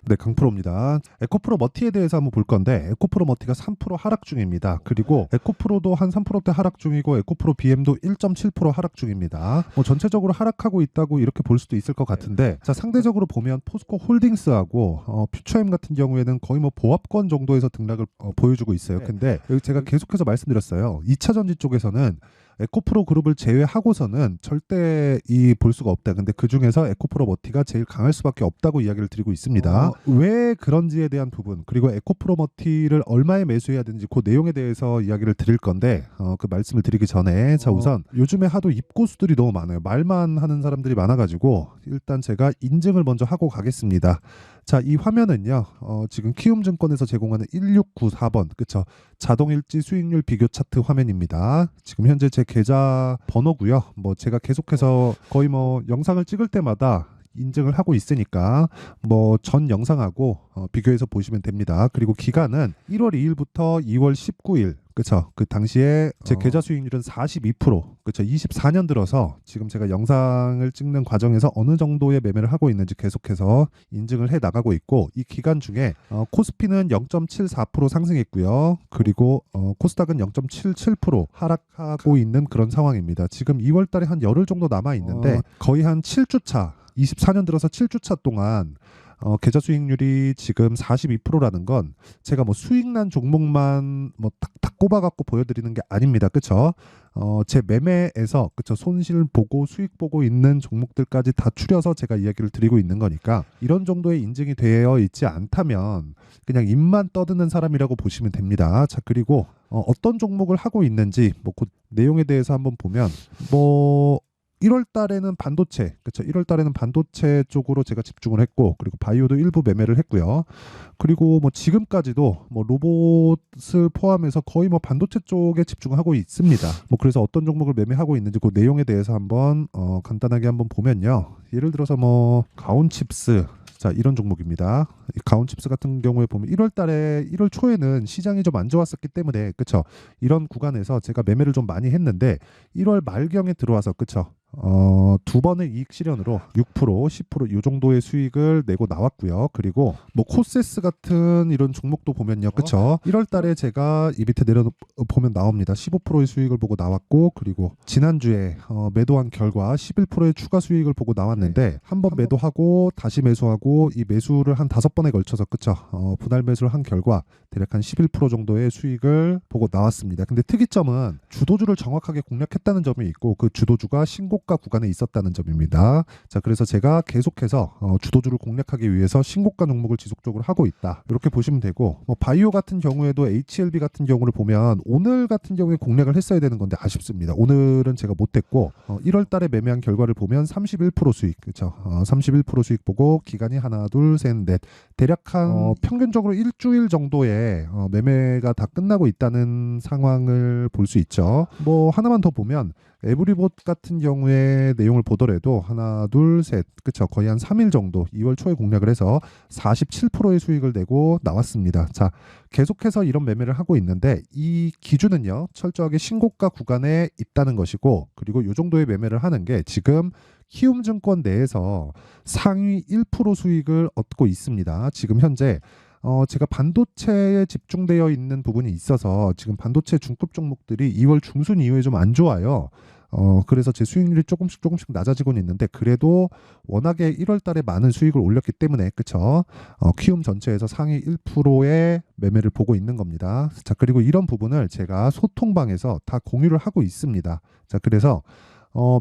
네, 강프로입니다. 에코프로 머티에 대해서 한번 볼 건데 에코프로 머티가 3% 하락 중입니다. 그리고 에코프로도 한 3%대 하락 중이고 에코프로 BM도 1.7% 하락 중입니다. 뭐 전체적으로 하락하고 있다고 이렇게 볼 수도 있을 것 같은데 자, 상대적으로 보면 포스코 홀딩스하고 퓨처엠 같은 경우에는 거의 뭐 보합권 정도에서 등락을 보여주고 있어요. 근데 여기 제가 계속해서 말씀드렸어요. 2차 전지 쪽에서는 에코프로 그룹을 제외하고서는 절대 볼 수가 없다. 근데 그 중에서 에코프로 머티가 제일 강할 수밖에 없다고 이야기를 드리고 있습니다. 왜 그런지에 대한 부분 그리고 에코프로 머티를 얼마에 매수해야 되는지 그 내용에 대해서 이야기를 드릴 건데 그 말씀을 드리기 전에 자 우선 요즘에 하도 입고수들이 너무 많아요. 말만 하는 사람들이 많아가지고 일단 제가 인증을 먼저 하고 가겠습니다. 자, 이 화면은요. 지금 키움증권에서 제공하는 1694번 그쵸? 자동일지 수익률 비교 차트 화면입니다. 지금 현재 제 계좌 번호고요. 뭐 제가 계속해서 거의 뭐 영상을 찍을 때마다 인증을 하고 있으니까 뭐 전 영상하고 비교해서 보시면 됩니다. 그리고 기간은 1월 2일부터 2월 19일 그쵸? 그 당시에 제 계좌 수익률은 42% 그쵸? 24년 들어서 지금 제가 영상을 찍는 과정에서 어느 정도의 매매를 하고 있는지 계속해서 인증을 해 나가고 있고 이 기간 중에 코스피는 0.74% 상승했고요. 그리고 코스닥은 0.77% 하락하고 있는 그런 상황입니다. 지금 2월 달에 한 열흘 정도 남아 있는데 거의 한 7주 차 24년 들어서 7주차 동안 계좌 수익률이 지금 42%라는 건 제가 뭐 수익난 종목만 뭐 탁탁 꼽아갖고 보여드리는 게 아닙니다. 그쵸? 제 매매에서 그쵸? 손실 보고 수익 보고 있는 종목들까지 다 추려서 제가 이야기를 드리고 있는 거니까 이런 정도의 인증이 되어 있지 않다면 그냥 입만 떠드는 사람이라고 보시면 됩니다. 자, 그리고 어떤 종목을 하고 있는지 뭐 그 내용에 대해서 한번 보면 뭐 1월 달에는 반도체, 그렇죠? 1월 달에는 반도체 쪽으로 제가 집중을 했고, 그리고 바이오도 일부 매매를 했고요. 그리고 뭐 지금까지도 뭐 로봇을 포함해서 거의 뭐 반도체 쪽에 집중하고 있습니다. 뭐 그래서 어떤 종목을 매매하고 있는지 그 내용에 대해서 한번 간단하게 한번 보면요. 예를 들어서 뭐 가온칩스 자, 이런 종목입니다. 이 가온칩스 같은 경우에 보면 1월 달에 1월 초에는 시장이 좀 안 좋았었기 때문에 그쵸? 이런 구간에서 제가 매매를 좀 많이 했는데 1월 말경에 들어와서 그쵸? 두 번의 이익 실현으로 6%, 10%이 정도의 수익을 내고 나왔고요. 그리고 뭐 코세스 같은 이런 종목도 보면요. 그쵸? 1월 달에 제가 이 밑에 내려 보면 나옵니다. 15%의 수익을 보고 나왔고 그리고 지난주에 매도한 결과 11%의 추가 수익을 보고 나왔는데 한 번 매도하고 다시 매수하고 이 매수를 한 5번에 걸쳐서 그쵸? 분할 매수를 한 결과 대략 한 11% 정도의 수익을 보고 나왔습니다. 근데 특이점은 주도주를 정확하게 공략했다는 점이 있고 그 주도주가 신고가 구간에 있었다는 점입니다. 자, 그래서 제가 계속해서 주도주를 공략하기 위해서 신고가 종목을 지속적으로 하고 있다. 이렇게 보시면 되고 뭐 바이오 같은 경우에도 HLB 같은 경우를 보면 오늘 같은 경우에 공략을 했어야 되는 건데 아쉽습니다. 오늘은 제가 못했고 1월 달에 매매한 결과를 보면 31% 수익 그렇죠? 31% 수익 보고 기간이 하나 둘 셋 넷 대략 한 평균적으로 일주일 정도의 매매가 다 끝나고 있다는 상황을 볼 수 있죠. 뭐 하나만 더 보면 에브리봇 같은 경우에 내용을 보더라도 하나 둘 셋 그쵸 거의 한 3일 정도 2월 초에 공략을 해서 47%의 수익을 내고 나왔습니다. 자, 계속해서 이런 매매를 하고 있는데 이 기준은요 철저하게 신고가 구간에 있다는 것이고 그리고 이 정도의 매매를 하는 게 지금 키움증권 내에서 상위 1% 수익을 얻고 있습니다. 지금 현재 제가 반도체에 집중되어 있는 부분이 있어서 지금 반도체 중급 종목들이 2월 중순 이후에 좀 안 좋아요. 그래서 제 수익률이 조금씩 낮아지고는 있는데 그래도 워낙에 1월 달에 많은 수익을 올렸기 때문에 그쵸? 키움 전체에서 상위 1%의 매매를 보고 있는 겁니다. 자, 그리고 이런 부분을 제가 소통방에서 다 공유를 하고 있습니다. 자, 그래서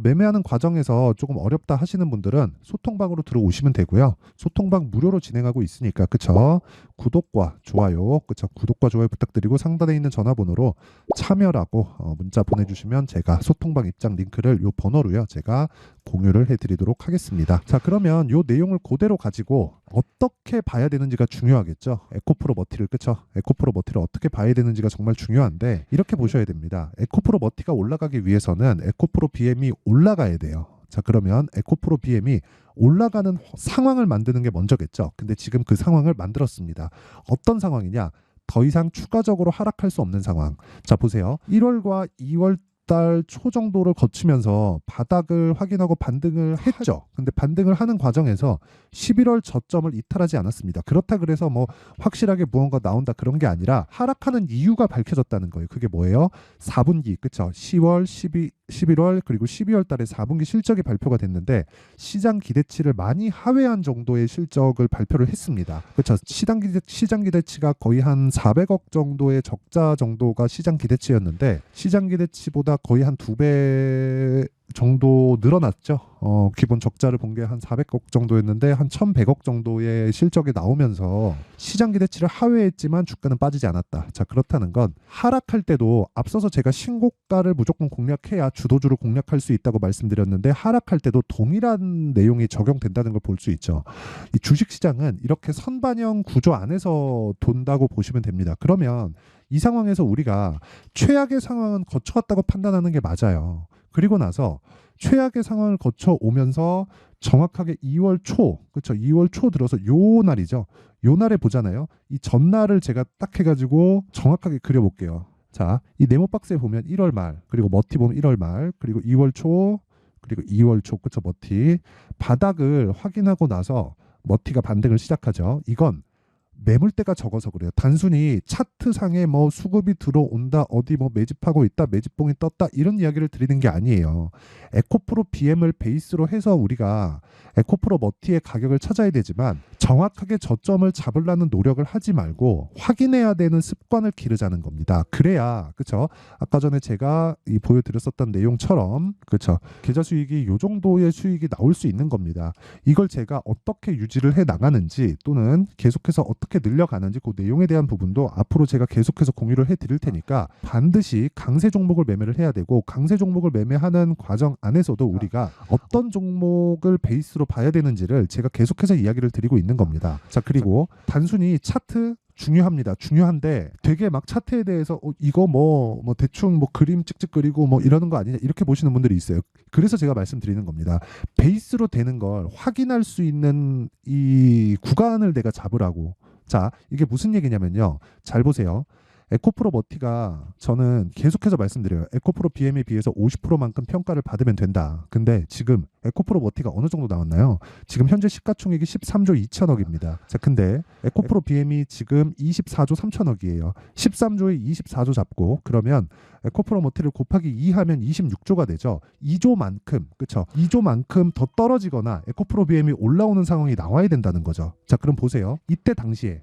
매매하는 과정에서 조금 어렵다 하시는 분들은 소통방으로 들어오시면 되고요. 소통방 무료로 진행하고 있으니까 그쵸? 구독과 좋아요 그쵸? 구독과 좋아요 부탁드리고 상단에 있는 전화번호로 참여라고 문자 보내주시면 제가 소통방 입장 링크를 요 번호로요 제가 공유를 해드리도록 하겠습니다. 자, 그러면 요 내용을 그대로 가지고 어떻게 봐야 되는지가 중요하겠죠. 에코프로 머티를 그쵸? 에코프로 머티를 어떻게 봐야 되는지가 정말 중요한데 이렇게 보셔야 됩니다. 에코프로 머티가 올라가기 위해서는 에코프로 BM이 올라가야 돼요. 자, 그러면 에코프로 BM이 올라가는 상황을 만드는 게 먼저겠죠. 근데 지금 그 상황을 만들었습니다. 어떤 상황이냐? 더 이상 추가적으로 하락할 수 없는 상황. 자, 보세요. 1월과 2월 달 초 정도를 거치면서 바닥을 확인하고 반등을 했죠. 근데 반등을 하는 과정에서 11월 저점을 이탈하지 않았습니다. 그렇다 그래서 뭐 확실하게 무언가 나온다 그런 게 아니라 하락하는 이유가 밝혀졌다는 거예요. 그게 뭐예요? 4분기, 그쵸? 10월, 11월 그리고 12월 달에 4분기 실적이 발표가 됐는데 시장 기대치를 많이 하회한 정도의 실적을 발표를 했습니다. 그렇죠. 시장 기대치가 거의 한 400억 정도의 적자 정도가 시장 기대치였는데 시장 기대치보다 거의 한 2배 정도 늘어났죠. 기본 적자를 본 게 한 400억 정도였는데 한 1,100억 정도의 실적이 나오면서 시장 기대치를 하회했지만 주가는 빠지지 않았다. 자, 그렇다는 건 하락할 때도 앞서서 제가 신고가를 무조건 공략해야 주도주를 공략할 수 있다고 말씀드렸는데 하락할 때도 동일한 내용이 적용된다는 걸 볼 수 있죠. 이 주식시장은 이렇게 선반영 구조 안에서 돈다고 보시면 됩니다. 그러면 이 상황에서 우리가 최악의 상황은 거쳐왔다고 판단하는 게 맞아요. 그리고 나서 최악의 상황을 거쳐 오면서 정확하게 2월 초, 그렇죠? 2월 초 들어서 요 날이죠. 요 날에 보잖아요. 이 전날을 제가 딱 해가지고 정확하게 그려볼게요. 자, 이 네모 박스에 보면 1월 말, 그리고 머티 보면 1월 말, 그리고 2월 초, 그리고 2월 초, 그렇죠? 머티 바닥을 확인하고 나서 머티가 반등을 시작하죠. 이건 매물대가 적어서 그래요. 단순히 차트상에 뭐 수급이 들어온다, 어디 뭐 매집하고 있다, 매집봉이 떴다 이런 이야기를 드리는 게 아니에요. 에코프로 BM을 베이스로 해서 우리가 에코프로 머티의 가격을 찾아야 되지만 정확하게 저점을 잡으려는 노력을 하지 말고 확인해야 되는 습관을 기르자는 겁니다. 그래야, 그렇죠? 아까 전에 제가 보여드렸었던 내용처럼, 그렇죠? 계좌 수익이 요 정도의 수익이 나올 수 있는 겁니다. 이걸 제가 어떻게 유지를 해 나가는지 또는 계속해서 어떻게 늘려가는지 그 내용에 대한 부분도 앞으로 제가 계속해서 공유를 해드릴 테니까 반드시 강세 종목을 매매를 해야 되고 강세 종목을 매매하는 과정 안에서도 우리가 어떤 종목을 베이스로 봐야 되는지를 제가 계속해서 이야기를 드리고 있는 겁니다. 자, 그리고 단순히 차트 중요합니다. 중요한데 되게 막 차트에 대해서 이거 뭐 대충 뭐 그림 찍찍 그리고 뭐 이러는 거 아니냐 이렇게 보시는 분들이 있어요. 그래서 제가 말씀드리는 겁니다. 베이스로 되는 걸 확인할 수 있는 이 구간을 내가 잡으라고. 자, 이게 무슨 얘기냐면요. 잘 보세요. 에코프로 머티가 저는 계속해서 말씀드려요. 에코프로 BM에 비해서 50%만큼 평가를 받으면 된다. 근데 지금 에코프로 머티가 어느 정도 나왔나요? 지금 현재 시가총액이 13조 2천억입니다. 자, 근데 에코프로 BM이 지금 24조 3천억이에요. 13조에 24조 잡고 그러면 에코프로 머티를 곱하기 2 하면 26조가 되죠. 2조만큼, 그렇죠? 2조만큼 더 떨어지거나 에코프로 BM이 올라오는 상황이 나와야 된다는 거죠. 자, 그럼 보세요. 이때 당시에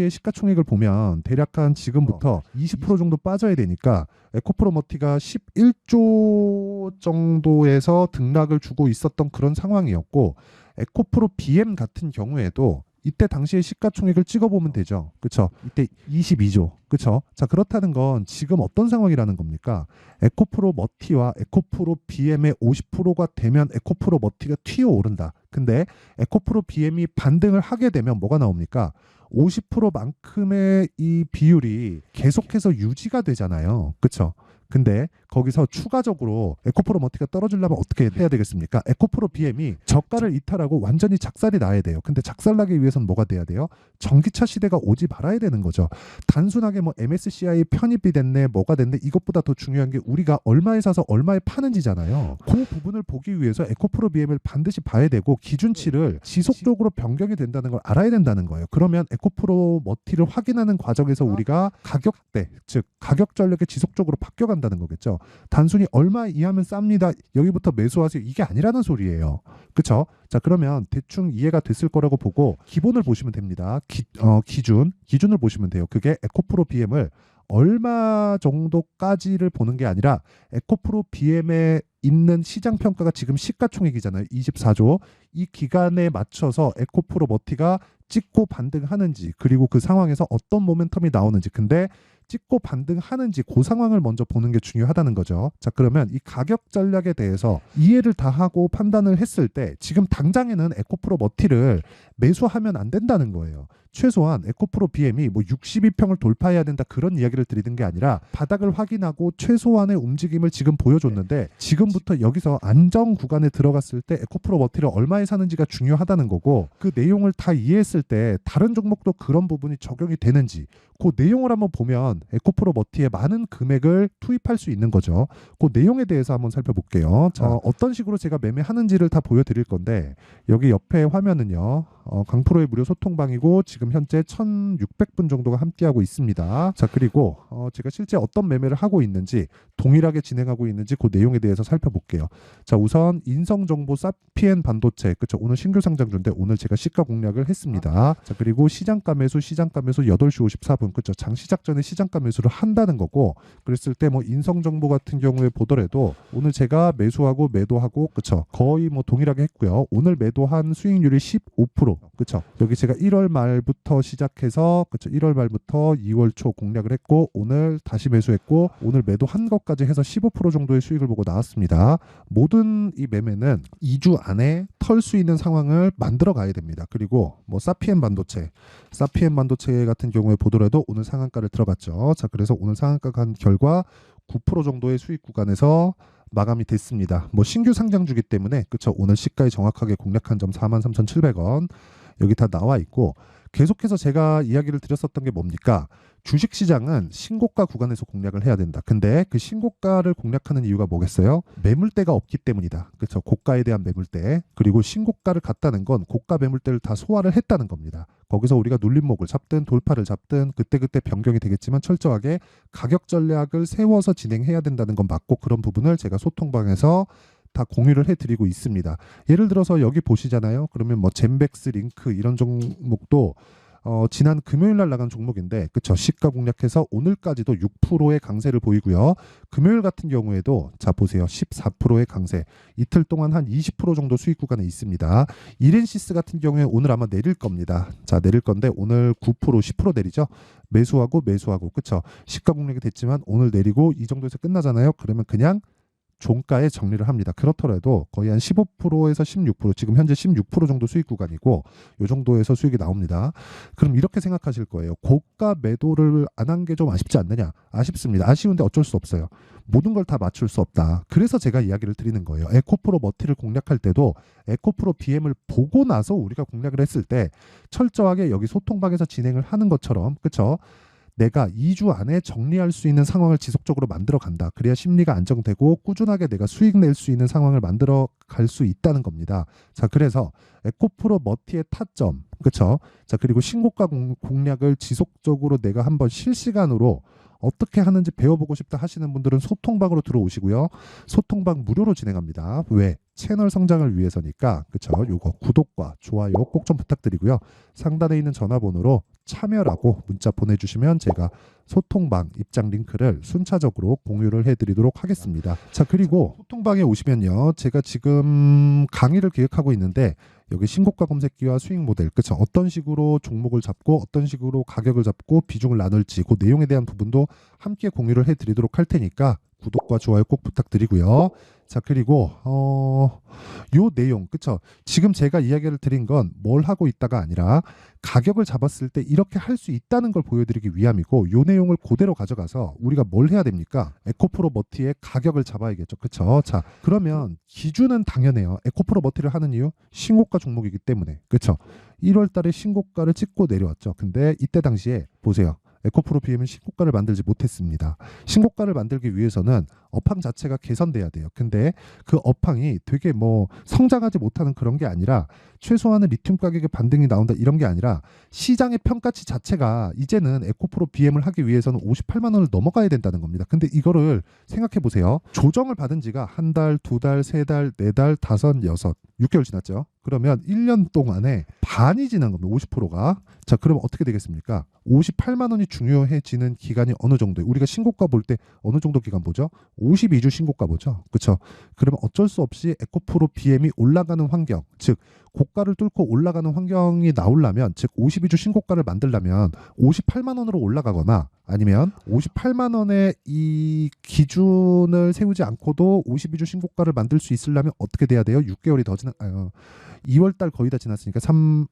시가총액을 보면 대략 한 지금부터 20% 정도 빠져야 되니까 에코프로 머티가 11조 정도에서 등락을 주고 있었던 그런 상황이었고 에코프로 BM 같은 경우에도 이때 당시에 시가총액을 찍어보면 되죠. 그렇죠? 이때 22조. 그렇죠? 자, 그렇다는 건 지금 어떤 상황이라는 겁니까? 에코프로 머티와 에코프로 BM의 50%가 되면 에코프로 머티가 튀어오른다. 근데 에코프로 BM이 반등을 하게 되면 뭐가 나옵니까? 50%만큼의 이 비율이 계속해서 유지가 되잖아요. 그렇죠? 근데 거기서 추가적으로 에코프로 머티가 떨어지려면 어떻게 해야 되겠습니까? 에코프로 BM이 저가를 이탈하고 완전히 작살이 나야 돼요. 근데 작살나기 위해서는 뭐가 돼야 돼요? 전기차 시대가 오지 말아야 되는 거죠. 단순하게 뭐 MSCI 편입이 됐네, 뭐가 됐네, 이것보다 더 중요한 게 우리가 얼마에 사서 얼마에 파는지잖아요. 그 부분을 보기 위해서 에코프로 BM을 반드시 봐야 되고 기준치를 지속적으로 변경이 된다는 걸 알아야 된다는 거예요. 그러면 에코프로 머티를 확인하는 과정에서 우리가 가격대, 즉 가격 전략이 지속적으로 바뀌어간다는 거겠죠. 단순히 얼마 이하면 쌉니다. 여기부터 매수하세요. 이게 아니라는 소리예요. 그렇죠? 자, 그러면 대충 이해가 됐을 거라고 보고 기본을 보시면 됩니다. 기준을 보시면 돼요. 그게 에코프로 BM을 얼마 정도까지를 보는 게 아니라 에코프로 BM에 있는 시장 평가가 지금 시가총액이잖아요. 24조. 이 기간에 맞춰서 에코프로 머티가 찍고 반등하는지 그리고 그 상황에서 어떤 모멘텀이 나오는지 근데 찍고 반등하는지 그 상황을 먼저 보는 게 중요하다는 거죠. 자, 그러면 이 가격 전략에 대해서 이해를 다 하고 판단을 했을 때 지금 당장에는 에코프로 머티를 매수하면 안 된다는 거예요. 최소한 에코프로 BM이 뭐 62평을 돌파해야 된다 그런 이야기를 드리는 게 아니라 바닥을 확인하고 최소한의 움직임을 지금 보여줬는데 지금부터 여기서 안정 구간에 들어갔을 때 에코프로 머티를 얼마에 사는지가 중요하다는 거고 그 내용을 다 이해했을 때 다른 종목도 그런 부분이 적용이 되는지 그 내용을 한번 보면 그러면 에코프로 머티에 많은 금액을 투입할 수 있는 거죠. 그 내용에 대해서 한번 살펴볼게요. 자, 어떤 식으로 제가 매매하는지를 다 보여드릴 건데 여기 옆에 화면은요. 강프로의 무료 소통방이고 지금 현재 1600분 정도가 함께하고 있습니다. 자, 그리고 제가 실제 어떤 매매를 하고 있는지 동일하게 진행하고 있는지 그 내용에 대해서 살펴볼게요. 자, 우선 인성정보 사피엔 반도체, 그쵸, 오늘 신규 상장주인데 오늘 제가 시가 공략을 했습니다. 자, 그리고 시장가 매수 8시 54분, 그쵸, 장시작 전에 시장가 매수를 한다는 거고, 그랬을 때 뭐 인성정보 같은 경우에 보더라도 오늘 제가 매수하고 매도하고, 그쵸, 거의 뭐 동일하게 했고요. 오늘 매도한 수익률이 15%, 그쵸, 여기 제가 1월 말부터 시작해서, 그쵸, 1월 말부터 2월 초 공략을 했고 오늘 다시 매수했고 오늘 매도한 것까지 해서 15% 정도의 수익을 보고 나왔습니다. 모든 이 매매는 2주 안에 털 수 있는 상황을 만들어 가야 됩니다. 그리고 뭐 사피엔 반도체 같은 경우에 보더라도 오늘 상한가를 들어갔죠. 자, 그래서 오늘 상한가 간 결과 9% 정도의 수익 구간에서 마감이 됐습니다. 뭐 신규 상장주기 때문에, 그쵸, 오늘 시가에 정확하게 공략한 점 43,700원 여기 다 나와 있고, 계속해서 제가 이야기를 드렸었던 게 뭡니까? 주식시장은 신고가 구간에서 공략을 해야 된다. 근데 그 신고가를 공략하는 이유가 뭐겠어요? 매물대가 없기 때문이다. 그렇죠? 고가에 대한 매물대. 그리고 신고가를 갔다는 건 고가 매물대를 다 소화를 했다는 겁니다. 거기서 우리가 눌림목을 잡든 돌파를 잡든 그때그때 변경이 되겠지만 철저하게 가격 전략을 세워서 진행해야 된다는 건 맞고, 그런 부분을 제가 소통방에서 다 공유를 해드리고 있습니다. 예를 들어서 여기 보시잖아요. 그러면 뭐 젠백스 링크 이런 종목도 지난 금요일 날 나간 종목인데, 그쵸, 시가 공략해서 오늘까지도 6%의 강세를 보이고요. 금요일 같은 경우에도 자 보세요, 14%의 강세, 이틀 동안 한 20% 정도 수익 구간에 있습니다. 이렌시스 같은 경우에 오늘 아마 내릴 겁니다. 자, 내릴 건데 오늘 9% 10% 내리죠. 매수하고 그쵸, 시가 공략이 됐지만 오늘 내리고 이 정도에서 끝나잖아요. 그러면 그냥 종가에 정리를 합니다. 그렇더라도 거의 한 15%에서 16%, 지금 현재 16% 정도 수익 구간이고 이 정도에서 수익이 나옵니다. 그럼 이렇게 생각하실 거예요. 고가 매도를 안 한 게 좀 아쉽지 않느냐? 아쉽습니다. 아쉬운데 어쩔 수 없어요. 모든 걸 다 맞출 수 없다. 그래서 제가 이야기를 드리는 거예요. 에코프로 머티를 공략할 때도 에코프로 BM을 보고 나서 우리가 공략을 했을 때 철저하게 여기 소통방에서 진행을 하는 것처럼, 그쵸, 내가 2주 안에 정리할 수 있는 상황을 지속적으로 만들어 간다. 그래야 심리가 안정되고 꾸준하게 내가 수익 낼 수 있는 상황을 만들어 갈 수 있다는 겁니다. 자, 그래서 에코프로 머티의 타점, 그쵸? 자, 그리고 신고가 공략을 지속적으로 내가 한번 실시간으로 어떻게 하는지 배워보고 싶다 하시는 분들은 소통방으로 들어오시고요. 소통방 무료로 진행합니다. 왜? 채널 성장을 위해서니까. 그쵸? 요거 구독과 좋아요 꼭 좀 부탁드리고요. 상단에 있는 전화번호로 참여라고 문자 보내주시면 제가 소통방 입장 링크를 순차적으로 공유를 해드리도록 하겠습니다. 자, 그리고 소통방에 오시면요, 제가 지금 강의를 기획하고 있는데 여기 신고가 검색기와 수익 모델, 그쵸, 어떤 식으로 종목을 잡고 어떤 식으로 가격을 잡고 비중을 나눌지 그 내용에 대한 부분도 함께 공유를 해드리도록 할 테니까 구독과 좋아요 꼭 부탁드리고요. 자, 그리고 요 내용, 그쵸, 지금 제가 이야기를 드린 건 뭘 하고 있다가 아니라 가격을 잡았을 때 이렇게 할 수 있다는 걸 보여드리기 위함이고, 요 내용을 그대로 가져가서 우리가 뭘 해야 됩니까? 에코프로 머티의 가격을 잡아야겠죠. 그쵸? 자, 그러면 기준은 당연해요. 에코프로 머티를 하는 이유, 신고가 종목이기 때문에. 그쵸? 1월 달에 신고가를 찍고 내려왔죠. 근데 이때 당시에 보세요. 에코프로 BM은 신고가를 만들지 못했습니다. 신고가를 만들기 위해서는 업황 자체가 개선돼야 돼요. 근데 그 업황이 되게 뭐 성장하지 못하는 그런 게 아니라, 최소한의 리튬 가격의 반등이 나온다 이런 게 아니라, 시장의 평가치 자체가 이제는 에코프로 BM을 하기 위해서는 58만 원을 넘어가야 된다는 겁니다. 근데 이거를 생각해 보세요. 조정을 받은 지가 한 달, 두 달, 세 달, 네 달, 다섯, 여섯, 6개월 지났죠. 그러면 1년 동안에 반이 지난 겁니다. 50%가. 자, 그러면 어떻게 되겠습니까? 58만 원이 중요해지는 기간이 어느 정도예요? 우리가 신고가 볼 때 어느 정도 기간 보죠? 52주 신고가 보죠. 그렇죠? 그러면 어쩔 수 없이 에코프로 BM이 올라가는 환경, 즉 고가를 뚫고 올라가는 환경이 나오려면, 즉 52주 신고가를 만들려면 58만 원으로 올라가거나, 아니면 58만 원의 이 기준을 세우지 않고도 52주 신고가를 만들 수 있으려면 어떻게 돼야 돼요? 6개월이 더 지난 2월 달 거의 다 지났으니까 3,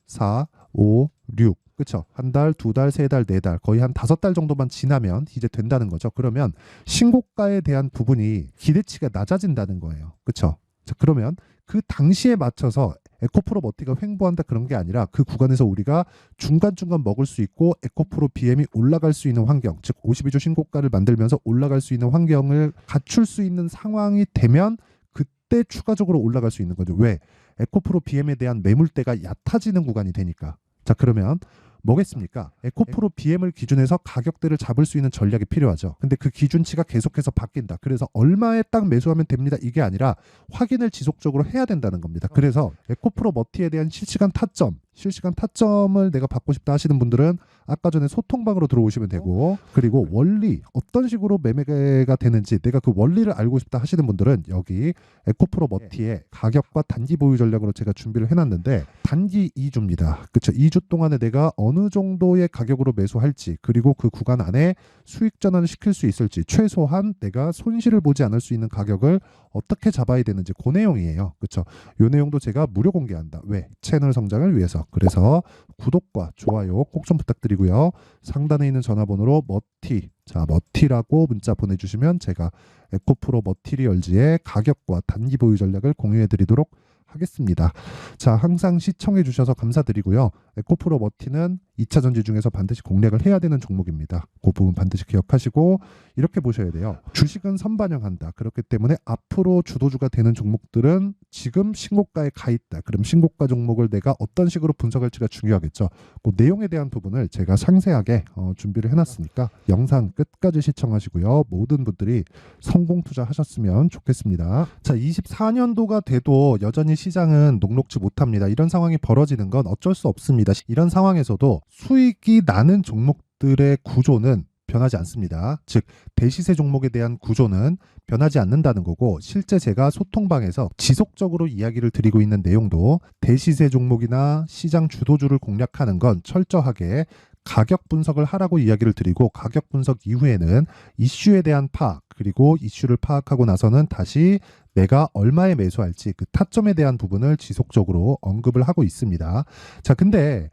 4, 5, 6. 그쵸? 한 달, 두 달, 세 달, 네 달, 거의 한 5달 정도만 지나면 이제 된다는 거죠. 그러면 신고가에 대한 부분이 기대치가 낮아진다는 거예요. 그쵸? 자, 그러면 그 당시에 맞춰서 에코프로 머티가 횡보한다 그런 게 아니라 그 구간에서 우리가 중간중간 먹을 수 있고 에코프로 BM이 올라갈 수 있는 환경, 즉 52주 신고가를 만들면서 올라갈 수 있는 환경을 갖출 수 있는 상황이 되면 그때 추가적으로 올라갈 수 있는 거죠. 왜? 에코프로 BM에 대한 매물대가 얕아지는 구간이 되니까. 자, 그러면 뭐겠습니까? 에코프로 BM을 기준해서 가격대를 잡을 수 있는 전략이 필요하죠. 근데 그 기준치가 계속해서 바뀐다. 그래서 얼마에 딱 매수하면 됩니다. 이게 아니라 확인을 지속적으로 해야 된다는 겁니다. 그래서 에코프로 머티에 대한 실시간 타점을 내가 받고 싶다 하시는 분들은 아까 전에 소통방으로 들어오시면 되고, 그리고 원리 어떤 식으로 매매가 되는지 내가 그 원리를 알고 싶다 하시는 분들은 여기 에코프로 머티의 가격과 단기 보유 전략으로 제가 준비를 해놨는데 단기 2주입니다. 그렇죠? 2주 동안에 내가 어느 정도의 가격으로 매수할지, 그리고 그 구간 안에 수익 전환을 시킬 수 있을지, 최소한 내가 손실을 보지 않을 수 있는 가격을 어떻게 잡아야 되는지 그 내용이에요. 그렇죠? 이 내용도 제가 무료 공개한다. 왜? 채널 성장을 위해서. 그래서 구독과 좋아요 꼭 좀 부탁드리고요. 상단에 있는 전화번호로 머티라고 문자 보내주시면 제가 에코프로 머티리얼즈의 가격과 단기 보유 전략을 공유해드리도록 하겠습니다. 자, 항상 시청해 주셔서 감사드리고요. 에코프로 머티는 2차 전지 중에서 반드시 공략을 해야 되는 종목입니다. 그 부분 반드시 기억하시고 이렇게 보셔야 돼요. 주식은 선반영한다. 그렇기 때문에 앞으로 주도주가 되는 종목들은 지금 신고가에 가 있다. 그럼 신고가 종목을 내가 어떤 식으로 분석할지가 중요하겠죠. 그 내용에 대한 부분을 제가 상세하게 준비를 해놨으니까 영상 끝까지 시청하시고요. 모든 분들이 성공 투자하셨으면 좋겠습니다. 자, 24년도가 돼도 여전히 시장은 녹록지 못합니다. 이런 상황이 벌어지는 건 어쩔 수 없습니다. 이런 상황에서도 수익이 나는 종목들의 구조는 변하지 않습니다. 즉 대시세 종목에 대한 구조는 변하지 않는다는 거고, 실제 제가 소통방에서 지속적으로 이야기를 드리고 있는 내용도 대시세 종목이나 시장 주도주를 공략하는 건 철저하게 가격 분석을 하라고 이야기를 드리고, 가격 분석 이후에는 이슈에 대한 파악, 그리고 이슈를 파악하고 나서는 다시 내가 얼마에 매수할지 그 타점에 대한 부분을 지속적으로 언급을 하고 있습니다. 자, 근데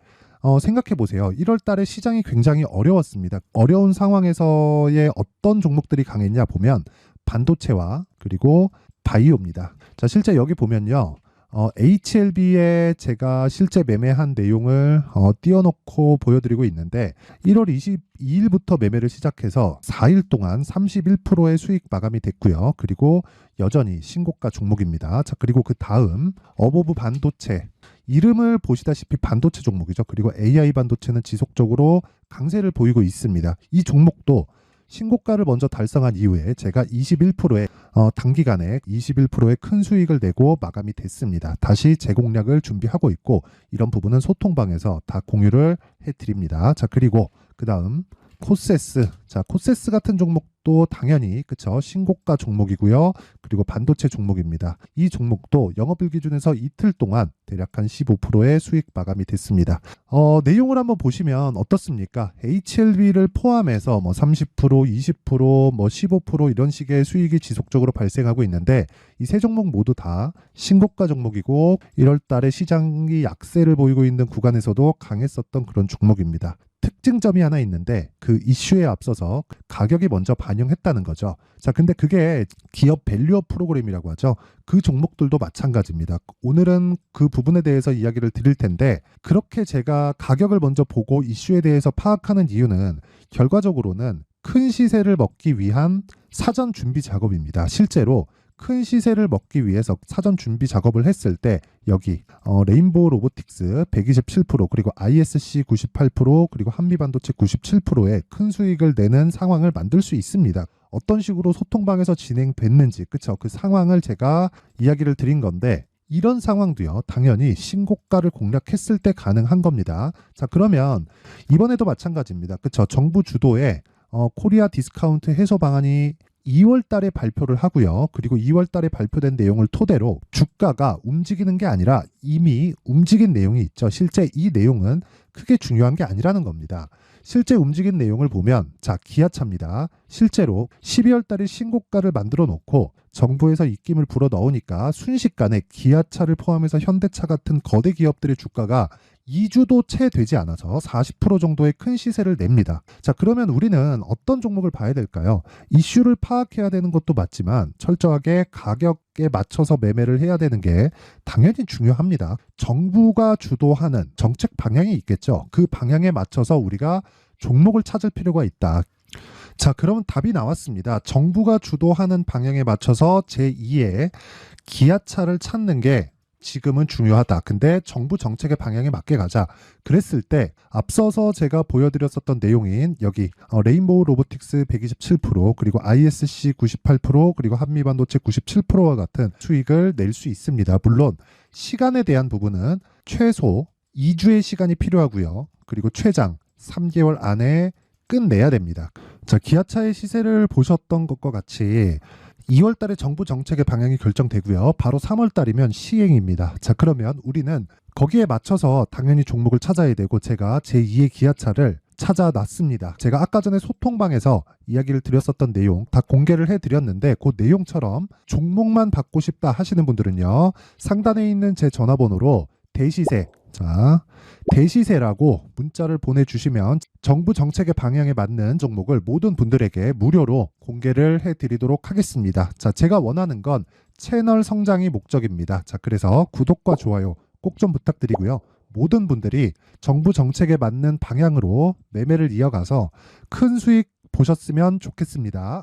생각해 보세요. 1월 달에 시장이 굉장히 어려웠습니다. 어려운 상황에서의 어떤 종목들이 강했냐 보면 반도체와 그리고 바이오입니다. 자, 실제 여기 보면요. HLB에 제가 실제 매매한 내용을 띄워놓고 보여드리고 있는데 1월 22일부터 매매를 시작해서 4일 동안 31%의 수익 마감이 됐고요. 그리고 여전히 신고가 종목입니다. 자, 그리고 그 다음 어보브 반도체, 이름을 보시다시피 반도체 종목이죠. 그리고 AI 반도체는 지속적으로 강세를 보이고 있습니다. 이 종목도 신고가를 먼저 달성한 이후에 제가 21%의 단기간에 21%의 큰 수익을 내고 마감이 됐습니다. 다시 재공략을 준비하고 있고, 이런 부분은 소통방에서 다 공유를 해드립니다. 자, 그리고 그 다음 코세스. 자, 코세스 같은 종목도 당연히 그쵸, 신고가 종목이고요. 그리고 반도체 종목입니다. 이 종목도 영업일 기준에서 이틀 동안 대략 한 15%의 수익 마감이 됐습니다. 내용을 한번 보시면 어떻습니까? HLB를 포함해서 뭐 30%, 20%, 뭐 15% 이런 식의 수익이 지속적으로 발생하고 있는데, 이 세 종목 모두 다 신고가 종목이고 1월 달에 시장이 약세를 보이고 있는 구간에서도 강했었던 그런 종목입니다. 특징점이 하나 있는데 그 이슈에 앞서서 가격이 먼저 반영했다는 거죠. 자, 근데 그게 기업 밸류업 프로그램이라고 하죠. 그 종목들도 마찬가지입니다. 오늘은 그 부분에 대해서 이야기를 드릴 텐데, 그렇게 제가 가격을 먼저 보고 이슈에 대해서 파악하는 이유는 결과적으로는 큰 시세를 먹기 위한 사전 준비 작업입니다. 실제로 큰 시세를 먹기 위해서 사전 준비 작업을 했을 때 여기 레인보우 로보틱스 127%, 그리고 ISC 98%, 그리고 한미반도체 97%의 큰 수익을 내는 상황을 만들 수 있습니다. 어떤 식으로 소통방에서 진행됐는지, 그쵸? 그 상황을 제가 이야기를 드린 건데, 이런 상황도요, 당연히 신고가를 공략했을 때 가능한 겁니다. 자, 그러면 이번에도 마찬가지입니다. 그쵸? 정부 주도의 코리아 디스카운트 해소 방안이 2월 달에 발표를 하고요. 그리고 2월 달에 발표된 내용을 토대로 주가가 움직이는 게 아니라 이미 움직인 내용이 있죠. 실제 이 내용은 크게 중요한 게 아니라는 겁니다. 실제 움직인 내용을 보면, 자, 기아차입니다. 실제로 12월 달에 신고가를 만들어 놓고 정부에서 입김을 불어 넣으니까 순식간에 기아차를 포함해서 현대차 같은 거대 기업들의 주가가 2주도 채 되지 않아서 40% 정도의 큰 시세를 냅니다. 자, 그러면 우리는 어떤 종목을 봐야 될까요? 이슈를 파악해야 되는 것도 맞지만 철저하게 가격 맞춰서 매매를 해야 되는 게 당연히 중요합니다. 정부가 주도하는 정책 방향이 있겠죠. 그 방향에 맞춰서 우리가 종목을 찾을 필요가 있다. 자, 그러면 답이 나왔습니다. 정부가 주도하는 방향에 맞춰서 제2의 기아차를 찾는 게 지금은 중요하다. 근데 정부 정책의 방향에 맞게 가자. 그랬을 때 앞서서 제가 보여드렸었던 내용인 여기 레인보우 로보틱스 127% 그리고 ISC 98% 그리고 한미반도체 97%와 같은 수익을 낼 수 있습니다. 물론 시간에 대한 부분은 최소 2주의 시간이 필요하고요. 그리고 최장 3개월 안에 끝내야 됩니다. 자, 기아차의 시세를 보셨던 것과 같이 2월 달에 정부 정책의 방향이 결정되고요. 바로 3월 달이면 시행입니다. 자, 그러면 우리는 거기에 맞춰서 당연히 종목을 찾아야 되고 제가 제2의 기아차를 찾아놨습니다. 제가 아까 전에 소통방에서 이야기를 드렸었던 내용 다 공개를 해드렸는데 그 내용처럼 종목만 받고 싶다 하시는 분들은요. 상단에 있는 제 전화번호로 대시세, 자, 대시세라고 문자를 보내주시면 정부 정책의 방향에 맞는 종목을 모든 분들에게 무료로 공개를 해드리도록 하겠습니다. 자, 제가 원하는 건 채널 성장이 목적입니다. 자, 그래서 구독과 좋아요 꼭 좀 부탁드리고요. 모든 분들이 정부 정책에 맞는 방향으로 매매를 이어가서 큰 수익 보셨으면 좋겠습니다.